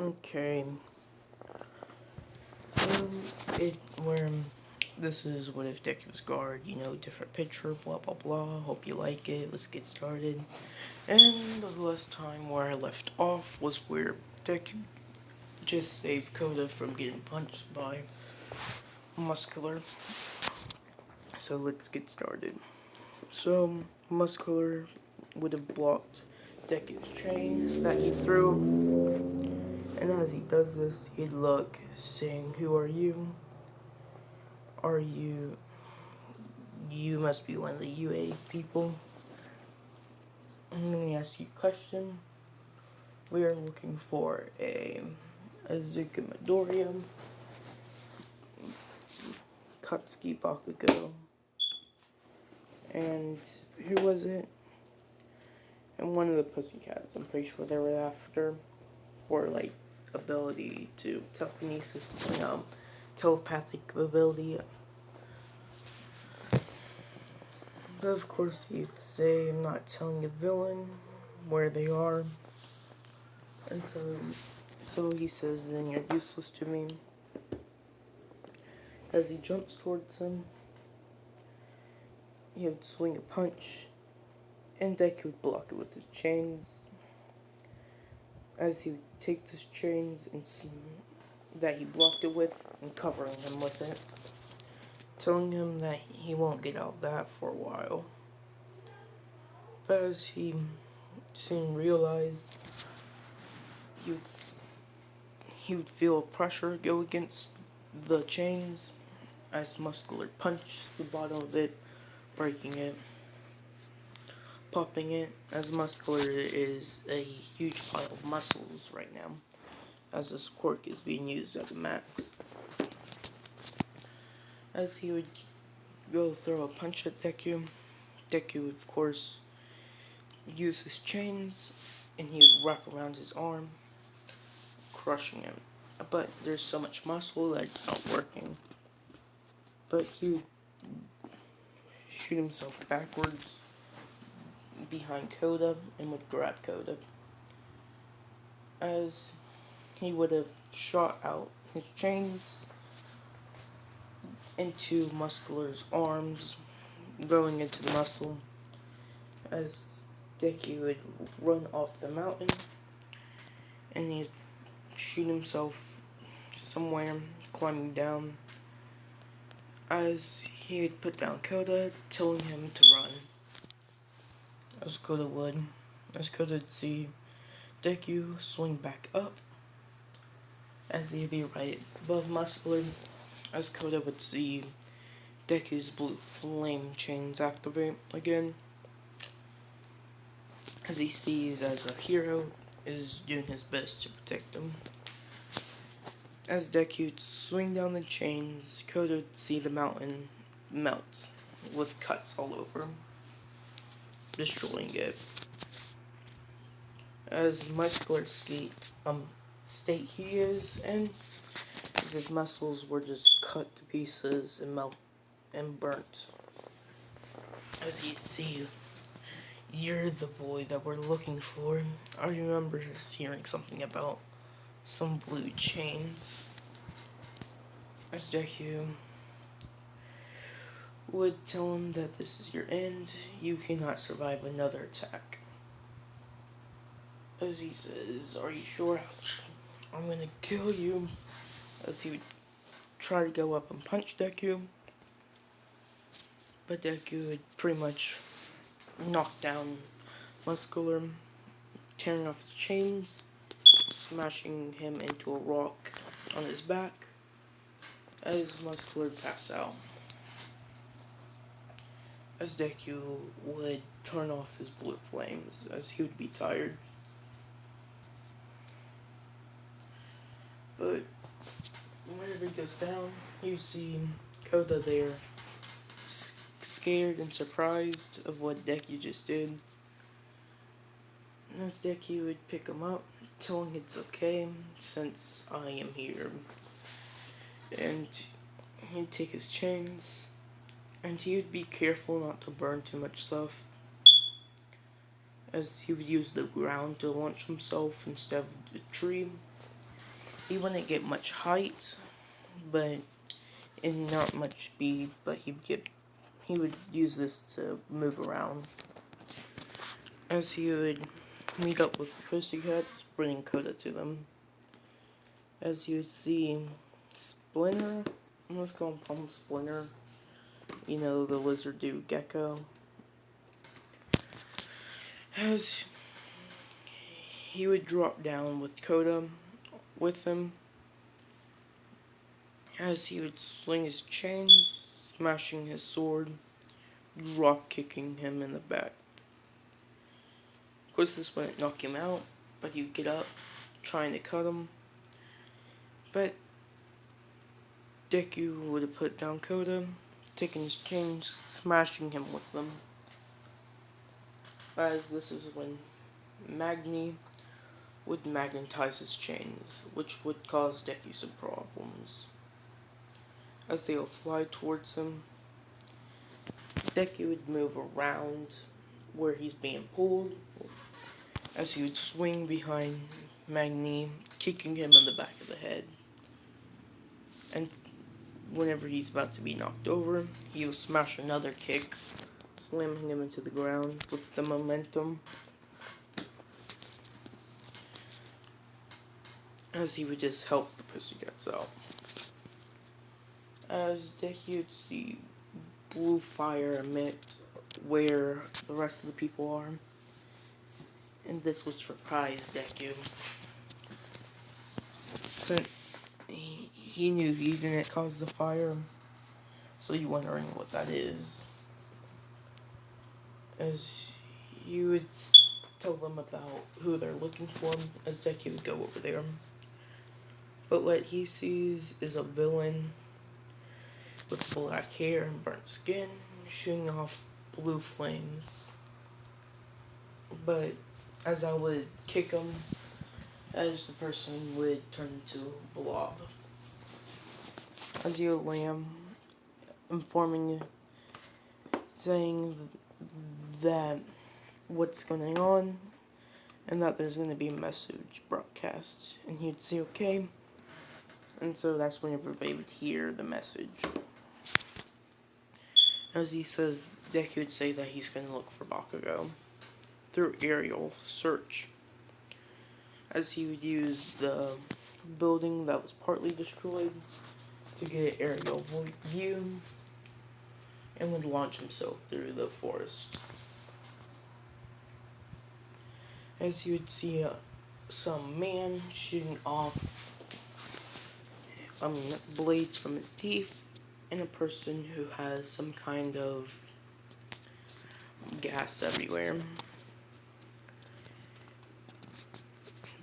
Okay. So where this is what if Deku was guard, different picture, blah blah blah. Hope you like it. Let's get started. And the last time where I left off was where Deku just saved Koda from getting punched by Muscular. So let's get started. So Muscular would have blocked Deku's chain that he threw, and as he does this, he'd look, saying, "Who are you? Are you? You must be one of the UA people. And let me ask you a question. We are looking for a Azuka Midoriya, Katsuki Bakugo, and who was it? And one of the Pussycats. I'm pretty sure they were after, or like ability to telekinesis, telepathic ability." But of course, you'd say I'm not telling a villain where they are, and so he says, "Then you're useless to me." As he jumps towards him, he would swing a punch, and Deku would block it with his chains. As he would take his chains and that he blocked it with, and covering him with it, telling him that he won't get out of that for a while. But as he soon realized, he would feel pressure go against the chains as Muscular punched the bottom of it, breaking it, popping it, as Muscular is a huge pile of muscles right now, as this quirk is being used at the max. As he would go throw a punch at Deku, Deku would of course use his chains, and he would wrap around his arm, crushing him. But there's so much muscle that it's not working. But he would shoot himself backwards behind Koda and would grab Koda. As he would have shot out his chains into Muscular's arms, going into the muscle, as Deku would run off the mountain, and he'd shoot himself somewhere, climbing down, as he would put down Koda, telling him to run. As Koda would see Deku swing back up, as he'd be right above Muscular, as Koda would see Deku's blue flame chains activate again, as he sees as a hero is doing his best to protect him. As Deku would swing down the chains, Koda would see the mountain melt with cuts all over him, destroying it. As Muscular state he is, and as his muscles were just cut to pieces and melt and burnt. As he'd see, "You're the boy that we're looking for." I remember hearing something about some blue chains. As Deku would tell him that this is your end, you cannot survive another attack. As he says, "Are you sure? I'm gonna kill you." As he would try to go up and punch Deku, but Deku would pretty much knock down Muscular, tearing off his chains, smashing him into a rock on his back, as Muscular passed out. As Deku would turn off his blue flames, as he would be tired. But whenever he goes down, you see Koda there, scared and surprised of what Deku just did. As Deku would pick him up, telling it's okay since I am here. And he'd take his chains, and he would be careful not to burn too much stuff, as he would use the ground to launch himself instead of the tree. He wouldn't get much height, but and not much speed, but he would use this to move around. As he would meet up with pussycats, bringing Coda to them. As you would see Splinter, let's call him Palm Splinter, you know, the lizard dude gecko. As he would drop down with Coda with him, as he would sling his chains, smashing his sword, drop kicking him in the back. Of course, this wouldn't knock him out, but he would get up, trying to cut him. But Deku would have put down Coda, taking his chains, smashing him with them. As this is when Magni would magnetize his chains, which would cause Deku some problems. As they would fly towards him, Deku would move around where he's being pulled, as he would swing behind Magni, kicking him in the back of the head. And whenever he's about to be knocked over, he will smash another kick, slamming him into the ground with the momentum. As he would just help the pussycats out. As Deku would see blue fire emit where the rest of the people are. And this would surprise Deku, since he knew he didn't cause the fire. So you're wondering what that is. As you would tell them about who they're looking for, as Deku would go over there. But what he sees is a villain with black hair and burnt skin, shooting off blue flames. But as I would kick him, as the person would turn into a blob. As you lamb, informing you, saying that what's going on, and that there's going to be a message broadcast. And he'd say, okay. And so that's when everybody would hear the message. As he says, Deku would say that he's going to look for Bakugo through aerial search. As he would use the building that was partly destroyed to get an aerial view, and would launch himself through the forest. As you would see some man shooting off blades from his teeth, and a person who has some kind of gas everywhere.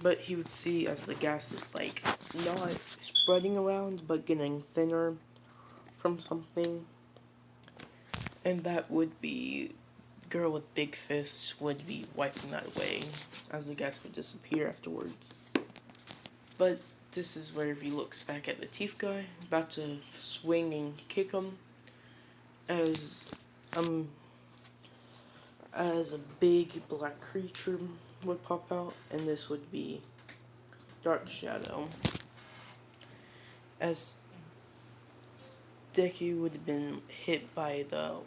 But he would see as the gas is like not spreading around but getting thinner from something. And that would be girl with big fists would be wiping that away as the gas would disappear afterwards. But this is where he looks back at the teeth guy, about to swing and kick him, as a big black creature would pop out, and this would be Dark Shadow. As Deku would have been hit by the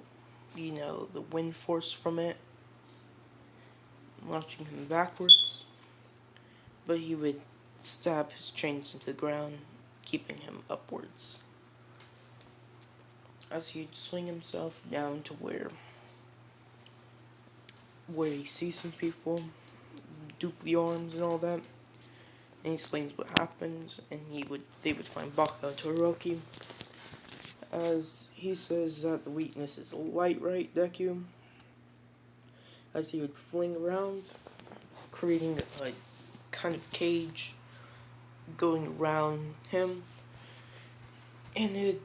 wind force from it, launching him backwards, but he would stab his chains into the ground, keeping him upwards. As he'd swing himself down to where he sees some people, dupe the arms and all that, and he explains what happens, and they would find Bakugo and Todoroki. As he says that the weakness is light, right, Deku? As he would fling around, creating a kind of cage going around him, and it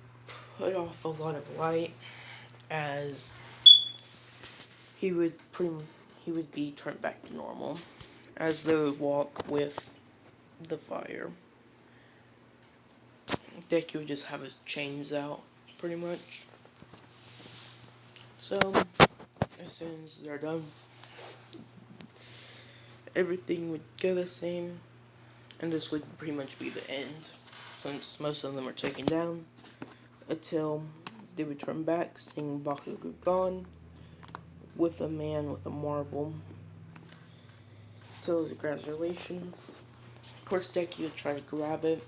put off a lot of light as he would be turned back to normal as they would walk with the fire. Deku would just have his chains out, pretty much. So, as soon as they're done, everything would go the same, And this would pretty much be the end, since most of them are taken down, until they would turn back, seeing Bakugo gone, with a man with a marble. Till his congratulations. Of course, Deku would try to grab it,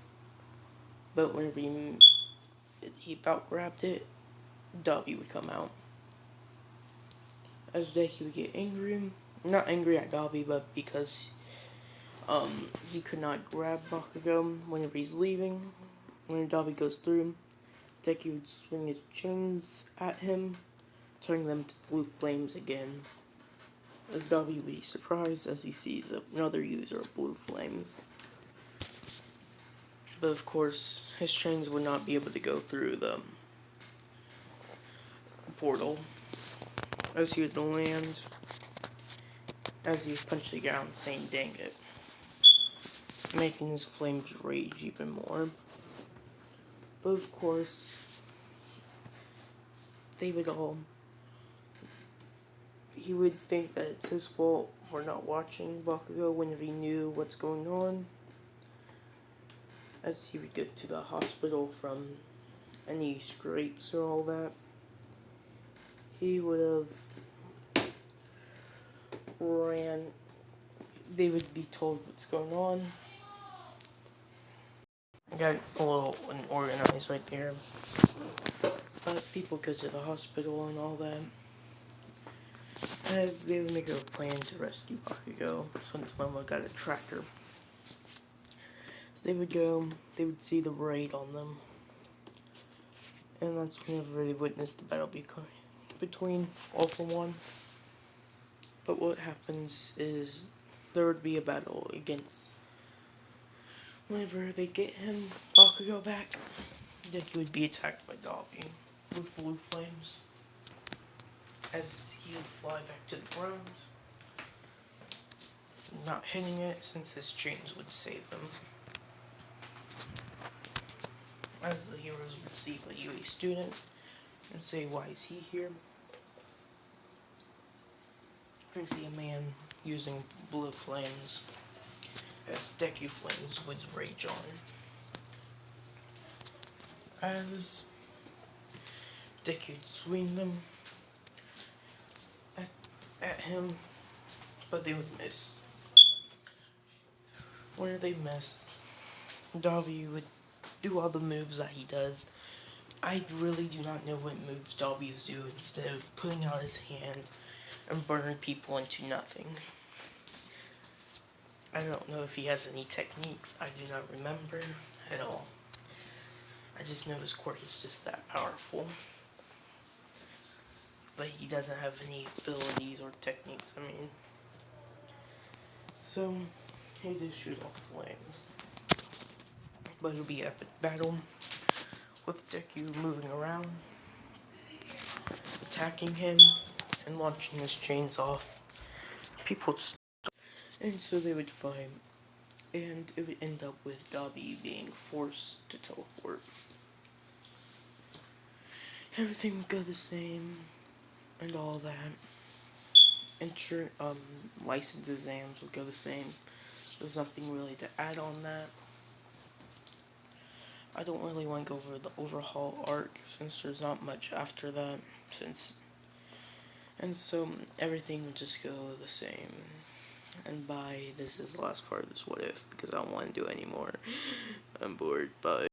but whenever he about grabbed it, Dobby would come out. As Deku would get angry, not angry at Dobby, but because he could not grab Bakugo whenever he's leaving. When Dobby goes through, Deku would swing his chains at him, turning them to blue flames again. As Dobby would be surprised as he sees another user of blue flames. But of course, his chains would not be able to go through the portal. As he would land, as he would punch the ground, saying, "Dang it," making his flames rage even more. But of course, he would think that it's his fault for not watching Bakugo whenever he knew what's going on. As he would get to the hospital from any scrapes or all that, he would have ran. They would be told what's going on. I got a little unorganized right there. But people go to the hospital and all that, as they would make a plan to rescue Bakugo, since Momo got a tracker. So they would go, they would see the raid on them, and that's whenever they witnessed the battle between All For One. But what happens is, there would be a battle against, whenever they get him, Bakugo back, Deku would be attacked by Dobby with blue flames, as he would fly back to the ground, not hitting it since his chains would save him. As the heroes would see a UA student and say, "Why is he here?" And see a man using blue flames, as Deku flames would rage on. As Deku would swing them at him, but they would miss. Where they missed, Dobby would do all the moves that he does. I really do not know what moves Dobby's do, instead of putting out his hand and burning people into nothing. I don't know if he has any techniques. I do not remember at all. I just know his quirk is just that powerful. But he doesn't have any abilities or techniques, So, he just shoot off flames. But it'll be an epic battle, with Deku moving around, attacking him, and launching his chains off. People would stop, and so they would fight, and it would end up with Dobby being forced to teleport. Everything would go the same, and all that. License exams would go the same. There's nothing really to add on that. I don't really want to go over the overhaul arc, since there's not much after that, and so everything would just go the same. And bye. This is the last part of this what if, because I don't want to do anymore. I'm bored. Bye.